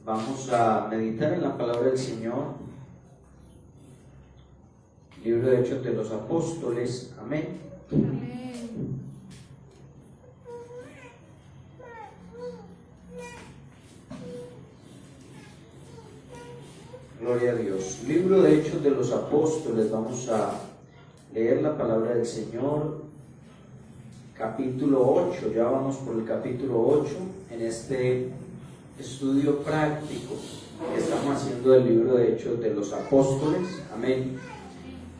Vamos a meditar en la palabra del Señor. Libro de Hechos de los Apóstoles. Amén. Amén. Gloria a Dios. Libro de Hechos de los Apóstoles. Vamos a leer la palabra del Señor. Capítulo 8. Ya vamos por el capítulo 8 en este estudio práctico que estamos haciendo del libro de Hechos de los Apóstoles. Amén.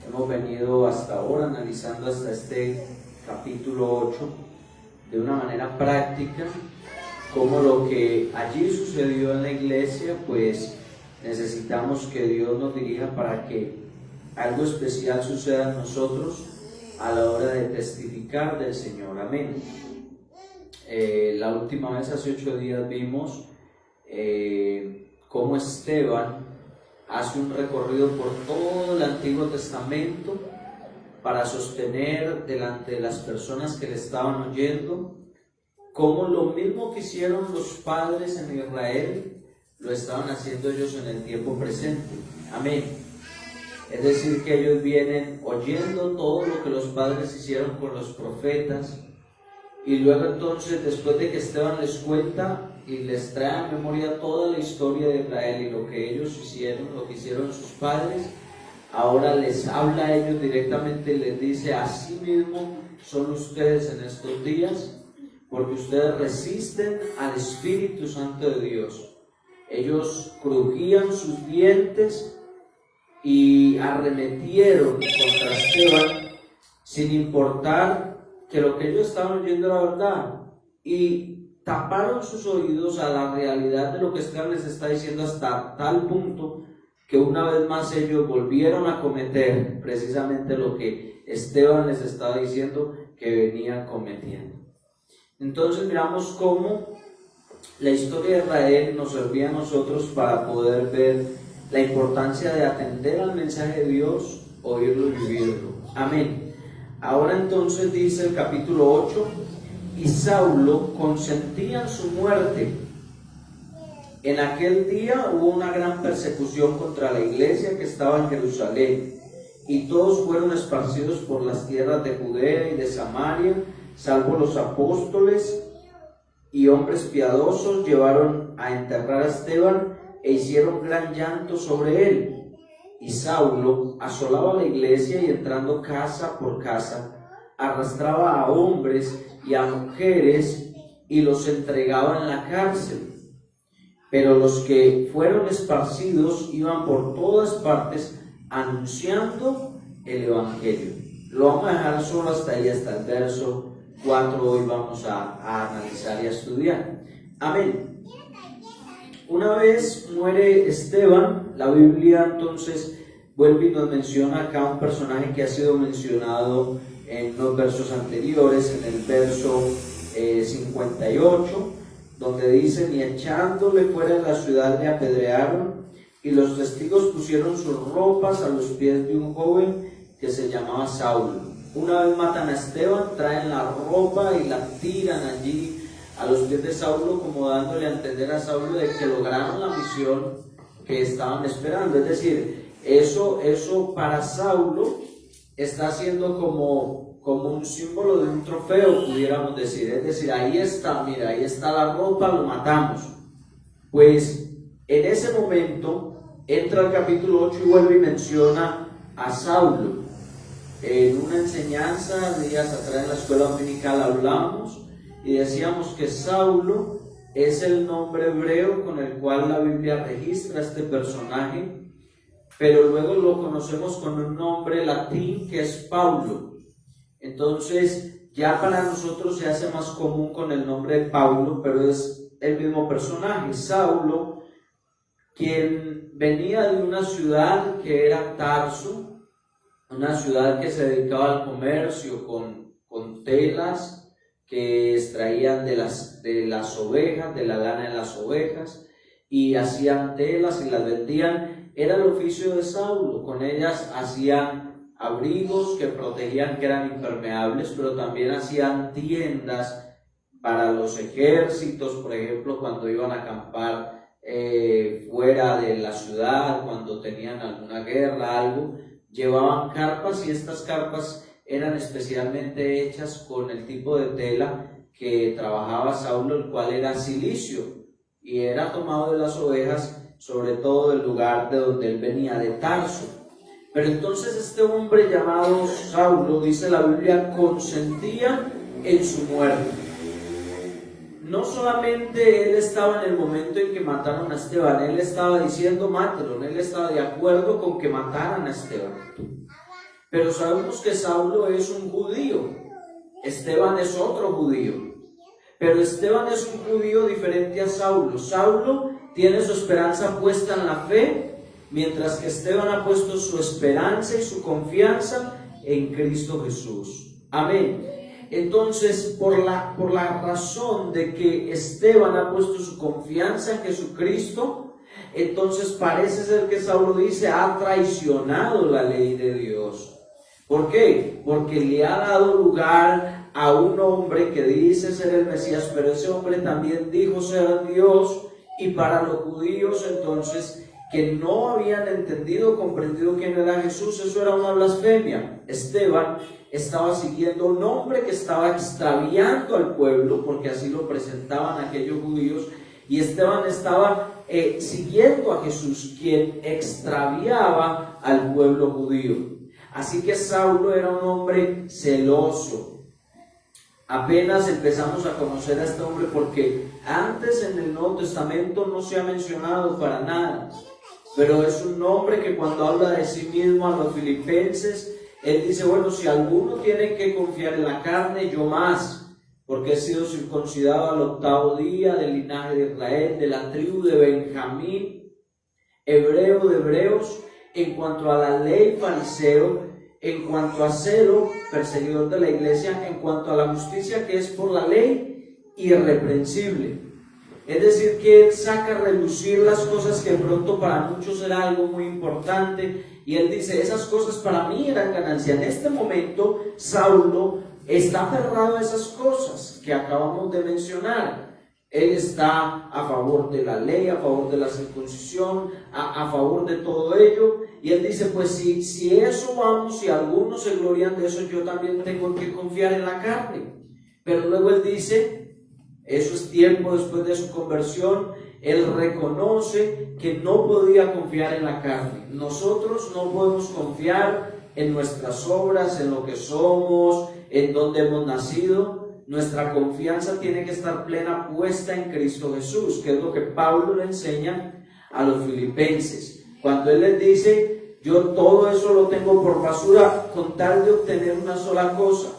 Hemos venido hasta ahora analizando hasta este capítulo 8 de una manera práctica, como lo que allí sucedió en la iglesia, pues necesitamos que Dios nos dirija para que algo especial suceda en nosotros a la hora de testificar del Señor. Amén. La última vez, hace 8 días, vimos cómo Esteban hace un recorrido por todo el Antiguo Testamento para sostener delante de las personas que le estaban oyendo cómo lo mismo que hicieron los padres en Israel lo estaban haciendo ellos en el tiempo presente. Amén. Es decir, que ellos vienen oyendo todo lo que los padres hicieron con los profetas, y luego entonces, después de que Esteban les cuenta y les trae a memoria toda la historia de Israel y lo que ellos hicieron, lo que hicieron sus padres, ahora les habla a ellos directamente y les dice: así mismo son ustedes en estos días, porque ustedes resisten al Espíritu Santo de Dios. Ellos crujían sus dientes y arremetieron contra Esteban sin importar que lo que ellos estaban oyendo era verdad, y taparon sus oídos a la realidad de lo que Esteban les está diciendo, hasta tal punto que una vez más ellos volvieron a cometer precisamente lo que Esteban les estaba diciendo que venían cometiendo. Entonces miramos cómo la historia de Israel nos servía a nosotros para poder ver la importancia de atender al mensaje de Dios, oírlo y vivirlo. Amén. Ahora entonces dice el capítulo 8: y Saulo consentía en su muerte. En aquel día hubo una gran persecución contra la iglesia que estaba en Jerusalén, y todos fueron esparcidos por las tierras de Judea y de Samaria, salvo los apóstoles y hombres piadosos llevaron a enterrar a Esteban e hicieron gran llanto sobre él. Y Saulo asolaba la iglesia y, entrando casa por casa, arrastraba a hombres y a mujeres y los entregaba en la cárcel. Pero los que fueron esparcidos iban por todas partes anunciando el evangelio. Lo vamos a dejar solo hasta ahí, hasta el verso 4. Hoy vamos a analizar y a estudiar. Amén. Una vez muere Esteban, la Biblia entonces vuelve y nos menciona acá un personaje que ha sido mencionado en los versos anteriores, en el verso 58, donde dice: y echándole fuera de la ciudad le apedrearon, y los testigos pusieron sus ropas a los pies de un joven que se llamaba Saulo. Una vez matan a Esteban, traen la ropa y la tiran allí a los pies de Saulo, como dándole a entender a Saulo de que lograron la misión que estaban esperando. Es decir, eso para Saulo está siendo como un símbolo de un trofeo, pudiéramos decir. Es decir, ahí está, mira, ahí está la ropa, lo matamos. Pues en ese momento entra el capítulo 8 y vuelve y menciona a Saulo. En una enseñanza días atrás en la escuela dominical hablamos y decíamos que Saulo es el nombre hebreo con el cual la Biblia registra este personaje, pero luego lo conocemos con un nombre latín que es Paulo. Entonces ya para nosotros se hace más común con el nombre de Paulo, pero es el mismo personaje, Saulo, quien venía de una ciudad que era Tarso, una ciudad que se dedicaba al comercio con telas que extraían de las ovejas, de la lana de las ovejas, y hacían telas y las vendían. Era el oficio de Saulo. Con ellas hacían abrigos que protegían, que eran impermeables, pero también hacían tiendas para los ejércitos, por ejemplo, cuando iban a acampar fuera de la ciudad, cuando tenían alguna guerra, algo, llevaban carpas, y estas carpas eran especialmente hechas con el tipo de tela que trabajaba Saulo, el cual era silicio, y era tomado de las ovejas, sobre todo del lugar de donde él venía, de Tarso. Pero entonces este hombre llamado Saulo, dice la Biblia, consentía en su muerte. No solamente él estaba en el momento en que mataron a Esteban, él estaba diciendo mátenlo, él estaba de acuerdo con que mataran a Esteban. Pero sabemos que Saulo es un judío, Esteban es otro judío, pero Esteban es un judío diferente a Saulo. Saulo tiene su esperanza puesta en la fe, mientras que Esteban ha puesto su esperanza y su confianza en Cristo Jesús. Amén. Entonces, por la razón de que Esteban ha puesto su confianza en Jesucristo, entonces parece ser que Saulo dice, ha traicionado la ley de Dios. ¿Por qué? Porque le ha dado lugar a un hombre que dice ser el Mesías, pero ese hombre también dijo ser Dios, y para los judíos entonces, que no habían entendido, comprendido quién era Jesús, eso era una blasfemia. Esteban estaba siguiendo un hombre que estaba extraviando al pueblo, porque así lo presentaban aquellos judíos, y Esteban estaba siguiendo a Jesús, quien extraviaba al pueblo judío. Así que Saulo era un hombre celoso. Apenas empezamos a conocer a este hombre, porque antes en el Nuevo Testamento no se ha mencionado para nada, pero es un hombre que cuando habla de sí mismo a los filipenses, él dice, bueno, si alguno tiene que confiar en la carne, yo más, porque he sido circuncidado al 8º día, del linaje de Israel, de la tribu de Benjamín, hebreo de hebreos, en cuanto a la ley, fariseo, en cuanto a celo, perseguidor de la iglesia, en cuanto a la justicia que es por la ley, irreprensible. Es decir, que él saca a relucir las cosas que de pronto para muchos era algo muy importante, y él dice, esas cosas para mí eran ganancia. En este momento, Saulo está aferrado a esas cosas que acabamos de mencionar. Él está a favor de la ley, a favor de la circuncisión, a favor de todo ello, y él dice, pues si eso vamos, si algunos se glorian de eso, yo también tengo que confiar en la carne. Pero luego él dice, eso es tiempo después de su conversión, él reconoce que no podía confiar en la carne. Nosotros no podemos confiar en nuestras obras, en lo que somos, en donde hemos nacido. Nuestra confianza tiene que estar plena, puesta en Cristo Jesús, que es lo que Pablo le enseña a los filipenses. Cuando él les dice, yo todo eso lo tengo por basura con tal de obtener una sola cosa,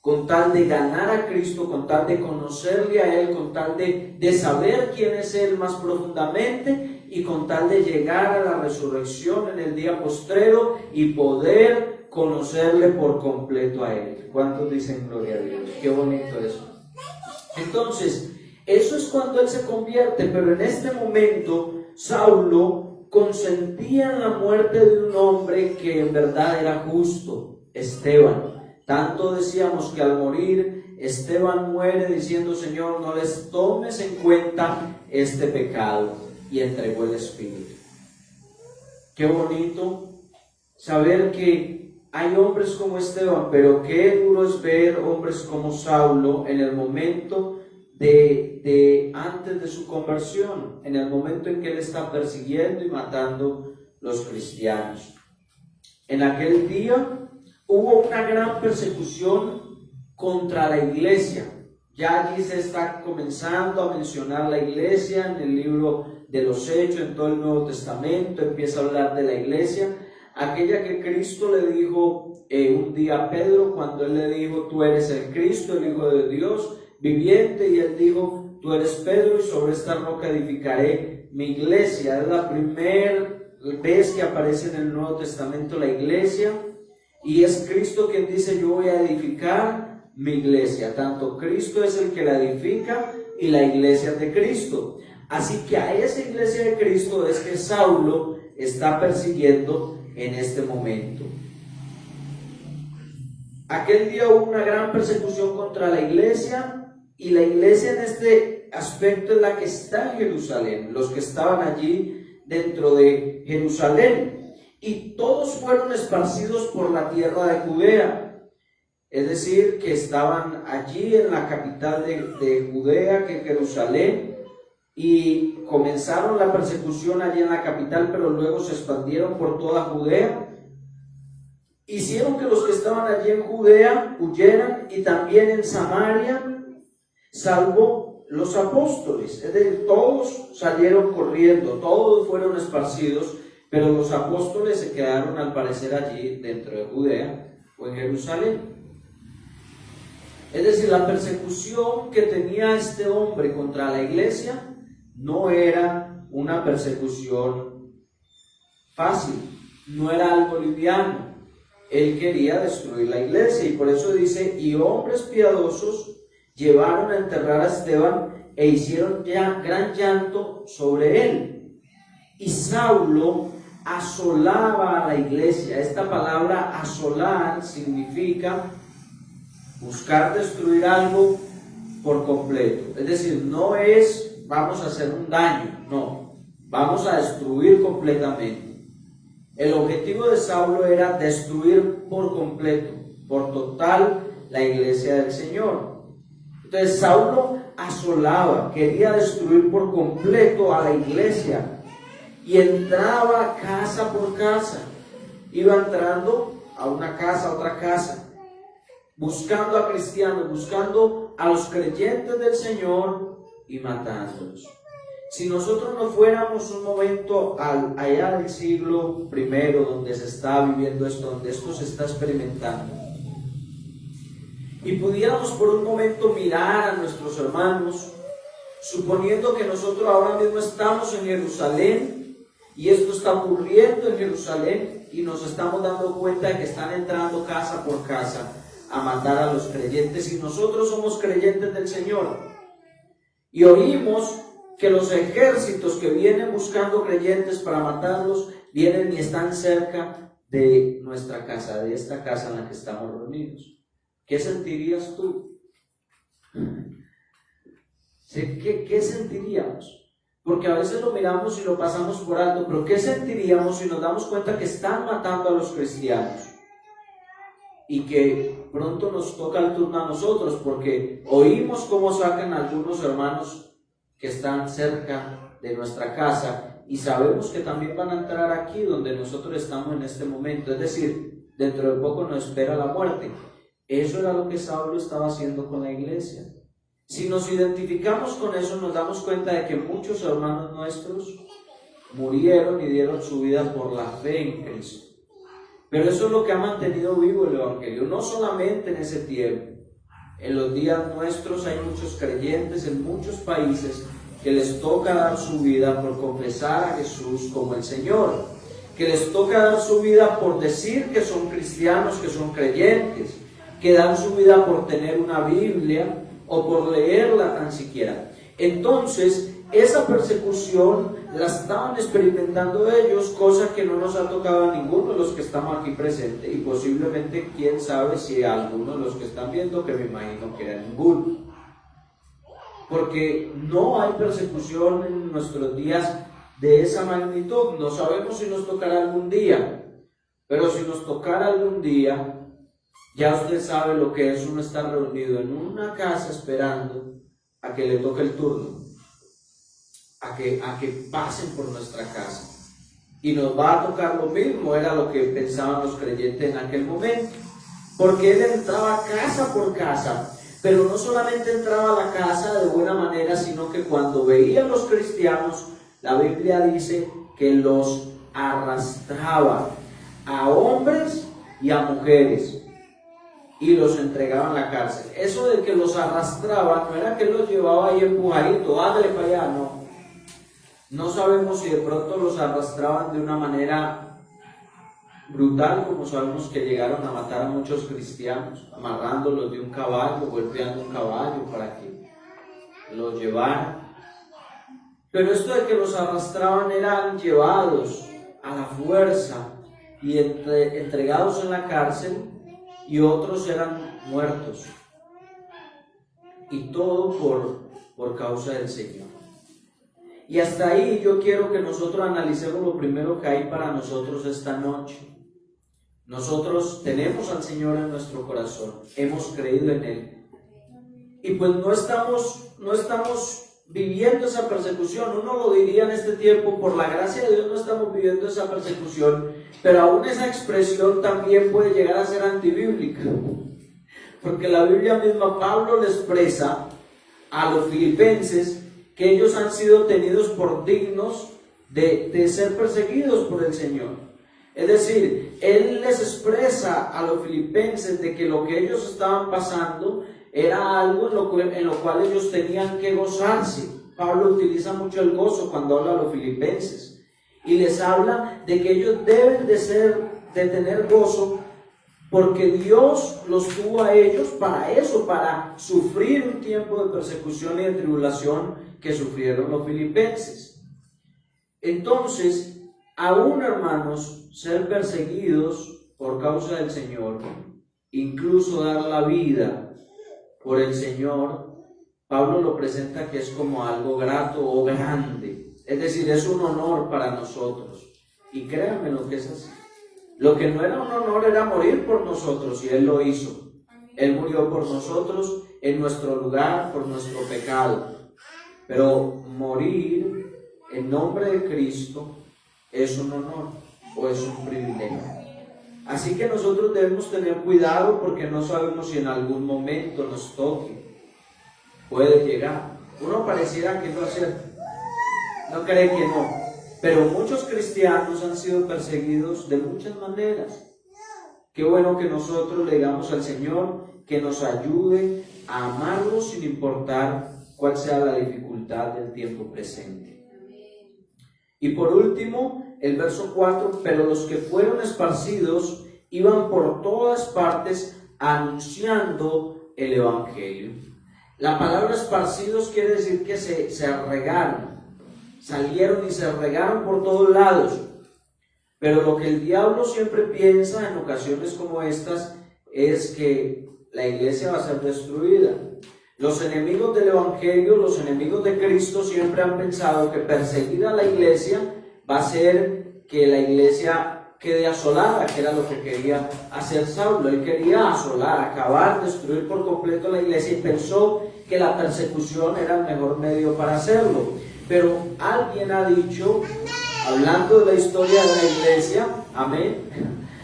con tal de ganar a Cristo, con tal de conocerle a Él, con tal de saber quién es Él más profundamente, y con tal de llegar a la resurrección en el día postrero y poder conocerle por completo a Él. ¿Cuántos dicen gloria a Dios? Qué bonito eso. Entonces, eso es cuando Él se convierte, pero en este momento Saulo consentía en la muerte de un hombre que en verdad era justo, Esteban. Tanto decíamos que al morir Esteban muere diciendo, Señor, no les tomes en cuenta este pecado, y entregó el espíritu. Qué bonito saber que hay hombres como Esteban, pero qué duro es ver hombres como Saulo en el momento antes de su conversión, en el momento en que él está persiguiendo y matando los cristianos. En aquel día hubo una gran persecución contra la iglesia. Ya allí se está comenzando a mencionar la iglesia en el libro de los Hechos, en todo el Nuevo Testamento empieza a hablar de la iglesia, aquella que Cristo le dijo un día a Pedro, cuando él le dijo, tú eres el Cristo, el Hijo de Dios viviente, y él dijo, tú eres Pedro, y sobre esta roca edificaré mi iglesia. Es la primera vez que aparece en el Nuevo Testamento la iglesia, y es Cristo quien dice, yo voy a edificar mi iglesia. Tanto Cristo es el que la edifica y la iglesia es de Cristo. Así que a esa iglesia de Cristo es que Saulo está persiguiendo en este momento. Aquel día hubo una gran persecución contra la iglesia, Y la iglesia en este aspecto es la que está en Jerusalén, los que estaban allí dentro de Jerusalén. Y todos fueron esparcidos por la tierra de Judea. Es decir, que estaban allí en la capital de Judea, que es Jerusalén, y comenzaron la persecución allí en la capital, pero luego se expandieron por toda Judea. Hicieron que los que estaban allí en Judea huyeran, y también en Samaria, salvo los apóstoles. Es decir, todos salieron corriendo, todos fueron esparcidos, pero los apóstoles se quedaron al parecer allí dentro de Judea o en Jerusalén. Es decir, la persecución que tenía este hombre contra la iglesia no era una persecución fácil, no era algo liviano. Él quería destruir la iglesia, y por eso dice: y hombres piadosos llevaron a enterrar a Esteban e hicieron ya gran llanto sobre él. Y Saulo asolaba a la iglesia. Esta palabra asolar significa buscar destruir algo por completo. Es decir, no es vamos a hacer un daño, no, vamos a destruir completamente. El objetivo de Saulo era destruir por completo, por total, la iglesia del Señor. Entonces Saulo asolaba, quería destruir por completo a la iglesia, y entraba casa por casa, iba entrando a una casa, a otra casa, buscando a cristianos, buscando a los creyentes del Señor y matándolos. Si nosotros no fuéramos un momento allá del siglo I, donde se está viviendo esto, donde esto se está experimentando, y pudiéramos por un momento mirar a nuestros hermanos, suponiendo que nosotros ahora mismo estamos en Jerusalén, y esto está ocurriendo en Jerusalén, y nos estamos dando cuenta de que están entrando casa por casa a matar a los creyentes, y nosotros somos creyentes del Señor, y oímos que los ejércitos que vienen buscando creyentes para matarlos vienen y están cerca de nuestra casa, de esta casa en la que estamos reunidos. ¿Qué sentirías tú? ¿Qué sentiríamos? Porque a veces lo miramos y lo pasamos por alto, pero ¿qué sentiríamos si nos damos cuenta que están matando a los cristianos? Y que pronto nos toca el turno a nosotros, porque oímos cómo sacan a algunos hermanos que están cerca de nuestra casa, y sabemos que también van a entrar aquí donde nosotros estamos en este momento. Es decir, dentro de poco nos espera la muerte. Eso era lo que Saulo estaba haciendo con la iglesia. Si nos identificamos con eso, nos damos cuenta de que muchos hermanos nuestros murieron y dieron su vida por la fe en Cristo. Pero eso es lo que ha mantenido vivo el Evangelio, no solamente en ese tiempo. En los días nuestros hay muchos creyentes en muchos países que les toca dar su vida por confesar a Jesús como el Señor, que les toca dar su vida por decir que son cristianos, que son creyentes, que dan su vida por tener una Biblia o por leerla tan siquiera. Entonces, esa persecución la estaban experimentando ellos, cosa que no nos ha tocado a ninguno de los que estamos aquí presentes, y posiblemente, quién sabe si a alguno de los que están viendo, que me imagino que era ninguno. Porque no hay persecución en nuestros días de esa magnitud. No sabemos si nos tocará algún día, pero si nos tocará algún día, ya usted sabe lo que es uno estar reunido en una casa esperando a que le toque el turno, a que pasen por nuestra casa. Y nos va a tocar lo mismo, era lo que pensaban los creyentes en aquel momento. Porque él entraba casa por casa, pero no solamente entraba a la casa de buena manera, sino que cuando veía a los cristianos, la Biblia dice que los arrastraba a hombres y a mujeres, y los entregaba en la cárcel. Eso de que los arrastraba no era que los llevaba ahí empujadito, ándale para allá, no. No sabemos si de pronto los arrastraban de una manera brutal, como sabemos que llegaron a matar a muchos cristianos, amarrándolos de un caballo, golpeando un caballo para que los llevaran. Pero esto de que los arrastraban eran llevados a la fuerza y entregados en la cárcel, y otros eran muertos. y todo por causa del Señor. Y hasta ahí yo quiero que nosotros analicemos lo primero que hay para nosotros esta noche. Nosotros tenemos al Señor en nuestro corazón, hemos creído en Él. Y pues no estamos viviendo esa persecución. Uno lo diría en este tiempo, por la gracia de Dios no estamos viviendo esa persecución, pero aún esa expresión también puede llegar a ser antibíblica. Porque la Biblia misma, Pablo le expresa a los filipenses que ellos han sido tenidos por dignos de ser perseguidos por el Señor. Es decir, él les expresa a los filipenses de que lo que ellos estaban pasando era algo en lo cual ellos tenían que gozarse. Pablo utiliza mucho el gozo cuando habla a los filipenses y les habla de que ellos deben de tener gozo porque Dios los tuvo a ellos para eso, para sufrir un tiempo de persecución y de tribulación que sufrieron los filipenses. Entonces, aún, hermanos, ser perseguidos por causa del Señor, incluso dar la vida por el Señor, Pablo lo presenta que es como algo grato o grande. Es decir, es un honor para nosotros. Y créanme lo que es así. Lo que no era un honor era morir por nosotros, y Él lo hizo. Él murió por nosotros en nuestro lugar, por nuestro pecado. Pero morir en nombre de Cristo es un honor o es un privilegio. Así que nosotros debemos tener cuidado porque no sabemos si en algún momento nos toque. Puede llegar. Uno pareciera que no hace, no cree que no. Pero muchos cristianos han sido perseguidos de muchas maneras. Qué bueno que nosotros le digamos al Señor que nos ayude a amarlo sin importar cuál sea la dificultad del tiempo presente. Y por último, el verso 4, pero los que fueron esparcidos iban por todas partes anunciando el Evangelio. La palabra esparcidos quiere decir que se regaron. Salieron y se regaron por todos lados. Pero lo que el diablo siempre piensa en ocasiones como estas es que la iglesia va a ser destruida. Los enemigos del Evangelio, los enemigos de Cristo siempre han pensado que perseguir a la iglesia va a ser que la iglesia quede asolada, que era lo que quería hacer Saulo. Él quería asolar, acabar, destruir por completo la iglesia y pensó que la persecución era el mejor medio para hacerlo. Pero alguien ha dicho, hablando de la historia de la iglesia, amén,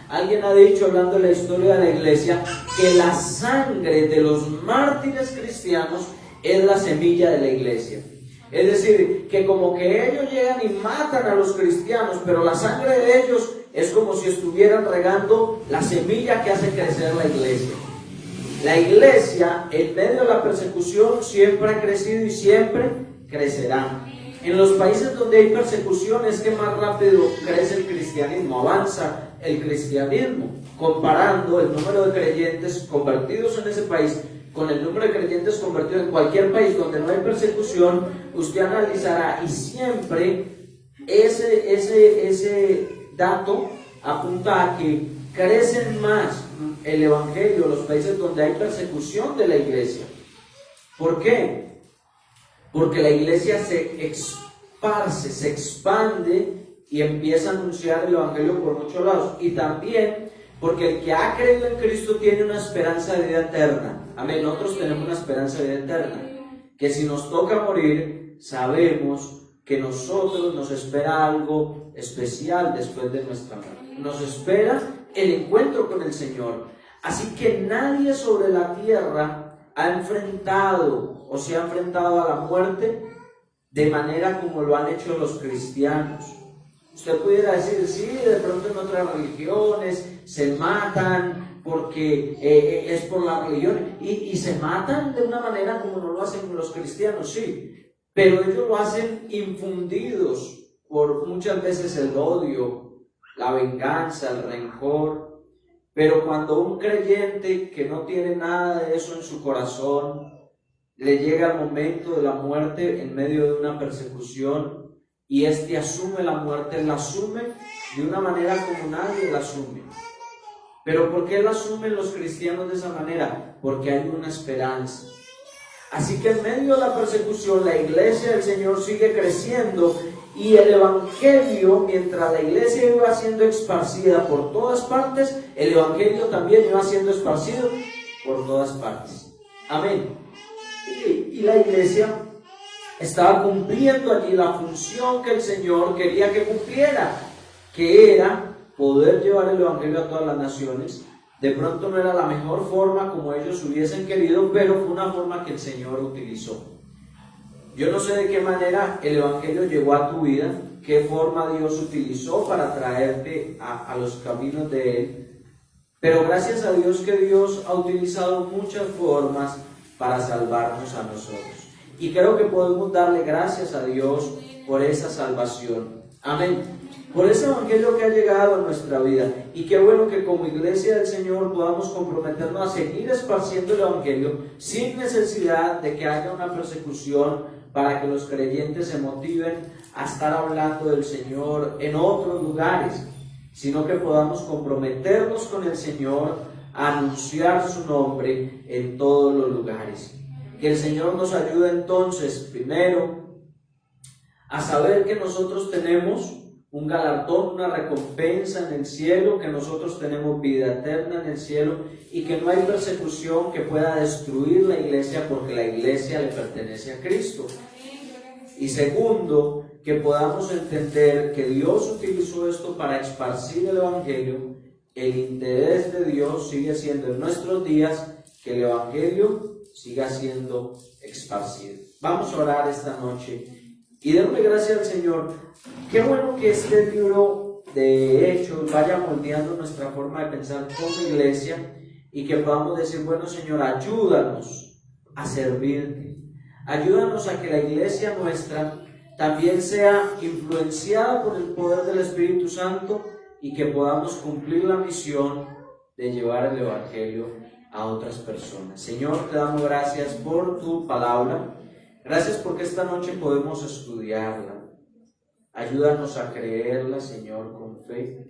alguien ha dicho, hablando de la historia de la iglesia, que la sangre de los mártires cristianos es la semilla de la iglesia. Es decir, que como que ellos llegan y matan a los cristianos, pero la sangre de ellos es como si estuvieran regando la semilla que hace crecer la iglesia. La iglesia, en medio de la persecución, siempre ha crecido y siempre crecerá. En los países donde hay persecución es que más rápido crece el cristianismo, avanza el cristianismo, comparando el número de creyentes convertidos en ese país con el número de creyentes convertidos en cualquier país donde no hay persecución. Usted analizará y siempre ese dato apunta a que crecen más el evangelio en los países donde hay persecución de la iglesia. ¿Por qué? Porque la iglesia se esparce, se expande y empieza a anunciar el evangelio por muchos lados. Y también porque el que ha creído en Cristo tiene una esperanza de vida eterna. Amén. Nosotros tenemos una esperanza de vida eterna. Que si nos toca morir, sabemos que nosotros nos espera algo especial después de nuestra muerte. Nos espera el encuentro con el Señor. Así que nadie sobre la tierra ha enfrentado o se ha enfrentado a la muerte de manera como lo han hecho los cristianos. Usted pudiera decir, sí, de pronto en otras religiones se matan porque es por la religión y se matan de una manera como no lo hacen los cristianos, sí, pero ellos lo hacen infundidos por muchas veces el odio, la venganza, el rencor. Pero cuando un creyente que no tiene nada de eso en su corazón le llega el momento de la muerte en medio de una persecución y éste asume la muerte, él la asume de una manera como nadie la asume. ¿Pero por qué la asumen los cristianos de esa manera? Porque hay una esperanza. Así que en medio de la persecución, la iglesia del Señor sigue creciendo y el evangelio, mientras la iglesia iba siendo esparcida por todas partes, el evangelio también iba siendo esparcido por todas partes. Amén. Y la iglesia estaba cumpliendo allí la función que el Señor quería que cumpliera, que era poder llevar el evangelio a todas las naciones. De pronto no era la mejor forma como ellos hubiesen querido, pero fue una forma que el Señor utilizó. Yo no sé de qué manera el evangelio llegó a tu vida, qué forma Dios utilizó para traerte a los caminos de Él, pero gracias a Dios que Dios ha utilizado muchas formas para salvarnos a nosotros. Y creo que podemos darle gracias a Dios por esa salvación. Amén. Por ese evangelio que ha llegado a nuestra vida. Y qué bueno que como iglesia del Señor podamos comprometernos a seguir esparciendo el evangelio sin necesidad de que haya una persecución, para que los creyentes se motiven a estar hablando del Señor en otros lugares, sino que podamos comprometernos con el Señor a anunciar su nombre en todos los lugares. Que el Señor nos ayude entonces, primero, a saber que nosotros tenemos un galardón, una recompensa en el cielo, que nosotros tenemos vida eterna en el cielo y que no hay persecución que pueda destruir la iglesia, porque la iglesia le pertenece a Cristo. Y segundo, que podamos entender que Dios utilizó esto para esparcir el evangelio. El interés de Dios sigue siendo en nuestros días que el evangelio siga siendo esparcido. Vamos a orar esta noche y darle gracias al Señor. Qué bueno que este libro de Hechos vaya moldeando nuestra forma de pensar como iglesia y que podamos decir, bueno Señor, ayúdanos a servirte. Ayúdanos a que la iglesia nuestra también sea influenciada por el poder del Espíritu Santo y que podamos cumplir la misión de llevar el evangelio a otras personas. Señor, te damos gracias por tu palabra. Gracias porque esta noche podemos estudiarla. Ayúdanos a creerla, Señor, con fe.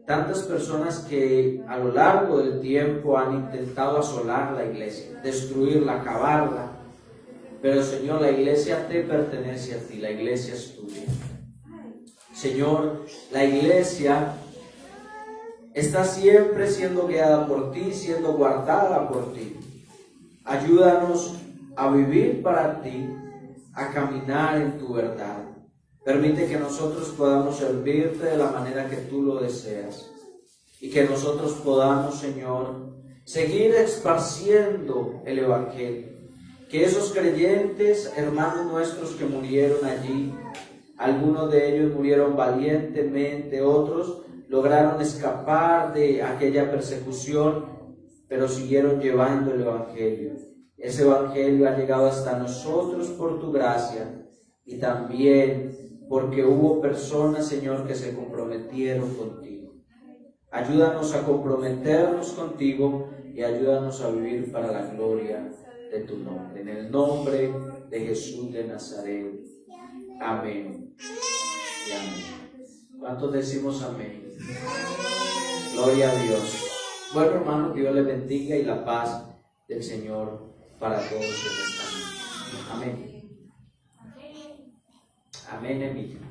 Tantas personas que a lo largo del tiempo han intentado asolar la iglesia, destruirla, acabarla. Pero, Señor, la iglesia te pertenece a ti, la iglesia es tuya. Señor, la iglesia está siempre siendo guiada por ti, siendo guardada por ti. Ayúdanos a vivir para ti, a caminar en tu verdad. Permite que nosotros podamos servirte de la manera que tú lo deseas y que nosotros podamos, Señor, seguir esparciendo el evangelio. Que esos creyentes, hermanos nuestros que murieron allí, algunos de ellos murieron valientemente, otros lograron escapar de aquella persecución, pero siguieron llevando el evangelio. Ese evangelio ha llegado hasta nosotros por tu gracia y también porque hubo personas, Señor, que se comprometieron contigo. Ayúdanos a comprometernos contigo y ayúdanos a vivir para la gloria de tu nombre. En el nombre de Jesús de Nazaret. Amén. Y amén. ¿Cuántos decimos amén? Gloria a Dios. Bueno, hermano, Dios le bendiga y la paz del Señor para todos en esta noche. Amén. Amén, Emilia.